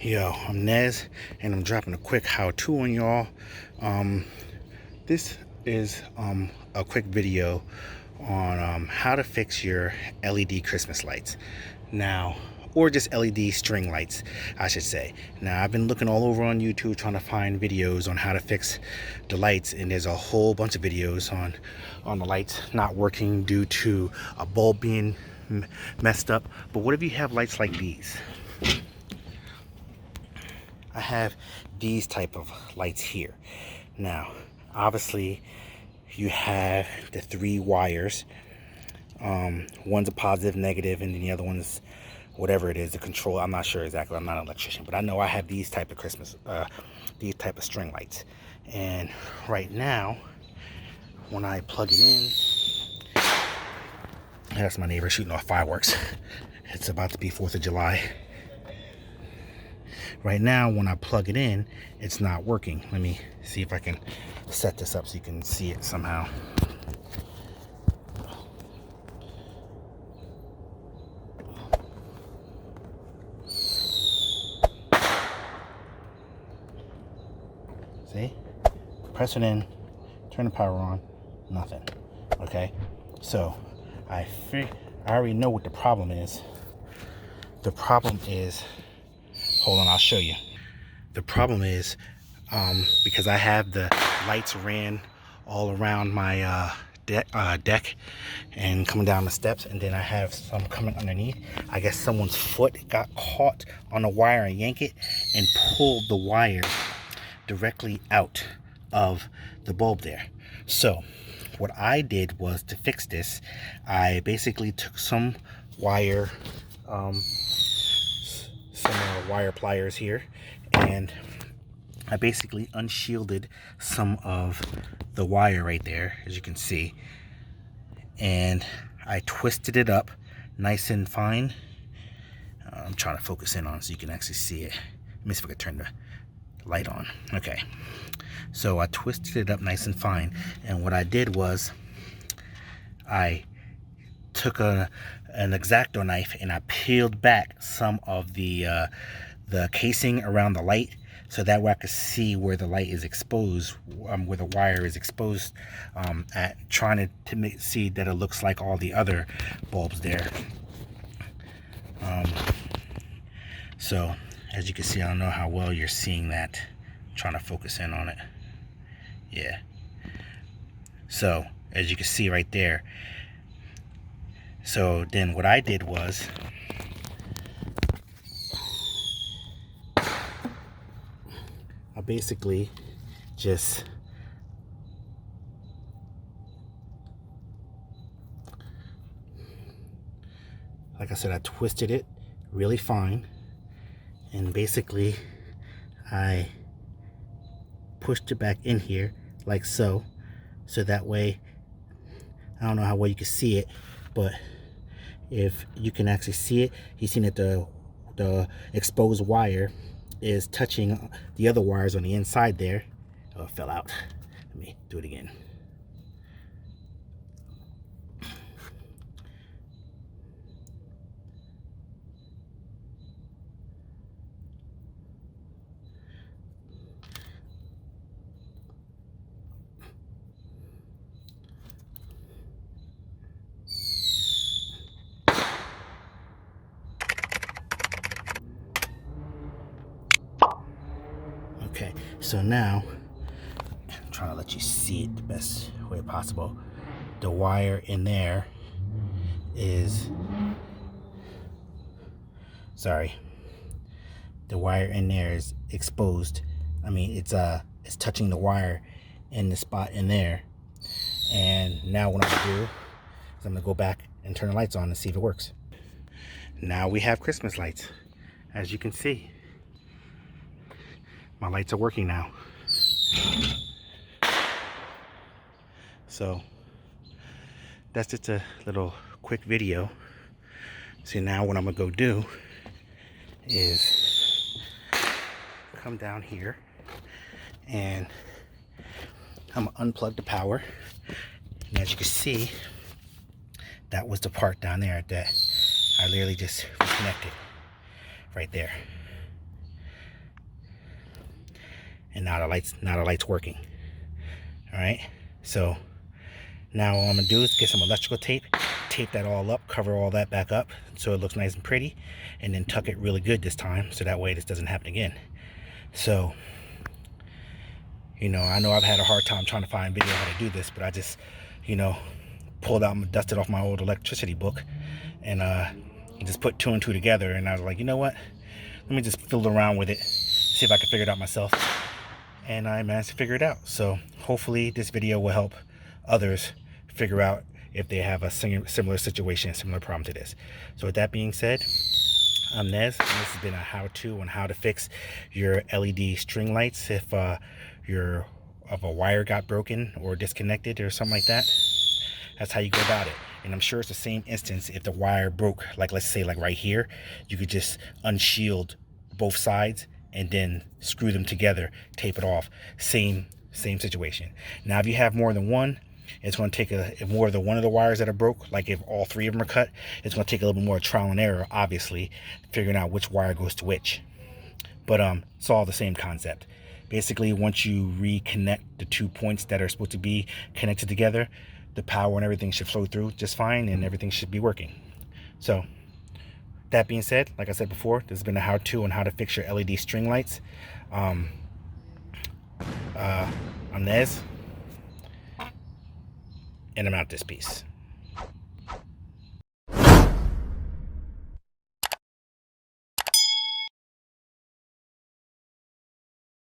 Yo, I'm Nez, and I'm dropping a quick how-to on y'all. This is a quick video on how to fix your LED Christmas lights. Now, or just LED string lights, I should say. Now, I've been looking all over on YouTube trying to find videos on how to fix the lights, and there's a whole bunch of videos on the lights not working due to a bulb being messed up. But what if you have lights like these? I have these type of lights here. Now, obviously, you have the 3 wires. One's a positive, negative, and then the other one's whatever it is, the control. I'm not sure exactly. I'm not an electrician, but I know I have these type of these type of string lights. And right now, when I plug it in, that's my neighbor shooting off fireworks. It's about to be 4th of July. Right now, when I plug it in, it's not working. Let me see if I can set this up so you can see it somehow. See? Press it in, turn the power on, nothing. Okay? So, I already know what the problem is. The problem is, hold on, I'll show you. The problem is, because I have the lights ran all around my deck and coming down the steps, and then I have some coming underneath. I guess someone's foot got caught on the wire and yanked it and pulled the wire directly out of the bulb there. So what I did was, to fix this, I basically took some wire, wire pliers here, and I basically unshielded some of the wire right there, as you can see, and I twisted it up nice and fine. I'm trying to focus in on it so you can actually see it. Let me see if I can turn the light on. Okay, so I twisted it up nice and fine, and what I did was I took an X-acto knife and I peeled back some of the casing around the light, so that way I could see where the light is exposed, where the wire is exposed, at trying to see that it looks like all the other bulbs there. So as you can see, I don't know how well you're seeing that. I'm trying to focus in on it. Yeah. So as you can see right there. So then what I did was, I basically just like I said, I twisted it really fine, and basically I pushed it back in here like so that way, I don't know how well you can see it, but if you can actually see it, you've seen that the exposed wire is touching the other wires on the inside there. Oh, it fell out. Let me do it again. Okay, so now I'm trying to let you see it the best way possible. The wire in there is, the wire in there is exposed. I mean, it's touching the wire in the spot in there. And now what I'm gonna do is I'm gonna go back and turn the lights on and see if it works. Now we have Christmas lights, as you can see. My lights are working now. So that's just a little quick video. So now what I'm gonna go do is come down here and I'm gonna unplug the power. And as you can see, that was the part down there that I literally just reconnected right there. and now the light's working. All right, so now all I'm gonna do is get some electrical tape, tape that all up, cover all that back up so it looks nice and pretty, and then tuck it really good this time so that way this doesn't happen again. So, you know, I know I've had a hard time trying to find video how to do this, but I just, you know, pulled out and dusted off my old electricity book and just put 2 and 2 together, and I was like, you know what, let me just fiddle around with it, see if I can figure it out myself. And I managed to figure it out. So hopefully this video will help others figure out if they have a similar situation, similar problem to this. So with that being said, I'm Nez, and this has been a how-to on how to fix your LED string lights if a wire got broken or disconnected or something like that. That's how you go about it. And I'm sure it's the same instance if the wire broke, like let's say like right here, you could just unshield both sides and then screw them together, tape it off. Same situation. Now if you have more than one, it's going to take if more than one of the wires that are broke, like if all 3 of them are cut, it's going to take a little bit more trial and error, obviously, figuring out which wire goes to which. But it's all the same concept. Basically, once you reconnect the 2 points that are supposed to be connected together, the power and everything should flow through just fine, and everything should be working. So that being said, like I said before, this has been a how-to on how to fix your LED string lights. I'm Nez, and I'm out this piece.